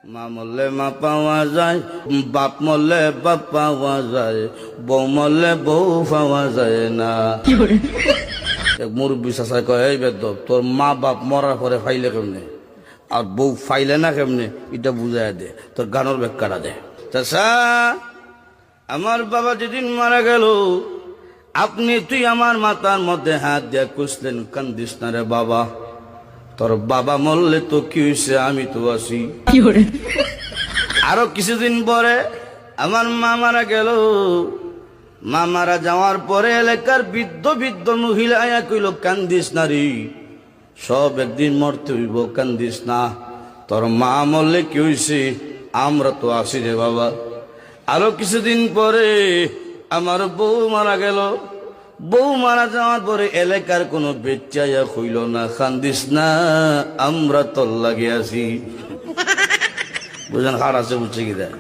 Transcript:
মা মরলে মা পাওয়া যায়, বাপ মরলে বাপ পাওয়া যায়, বউ মরলে বউ পাওয়া যায় না। এক মুরব্বী চাচাই কয়, এই বেদব, তোর মা বাপ মরার পরে ফাইলে কেমনে আর বউ ফাইলে না কেমনে, এটা বুঝাই দে, তোর গানোর ব্যাখ্যাটা দে। চাচা, আমার বাবা যেদিন মারা গেল, তুই আমার মাথার মধ্যে হাত দিয়ে কুসলেন, কান্দিস না রে বাবা, তোর বাবা মরলে তো কি হয়েছে, আমি তো আছি। আরো কিছুদিন পরে আমার মা মারা গেল। মা মারা যাওয়ার পরে এলাকার বৃদ্ধ বৃদ্ধ মহিলা আয়া কইল, কান্দিস না রে, সব একদিন মরতে হইব, কান্দিস না, তোর মা মরলে কি হয়েছে, আমরা তো আছি রে বাবা। আরো কিছুদিন পরে আমার বউ মারা গেল। বউ মারা যাওয়ার পরে এলাকার কোনো বেচাইয়া হইল না, কান্দিস না, আমরা তোর লাগে আছি। বুঝলেন, হার আছে, বুঝছে কি দেয়।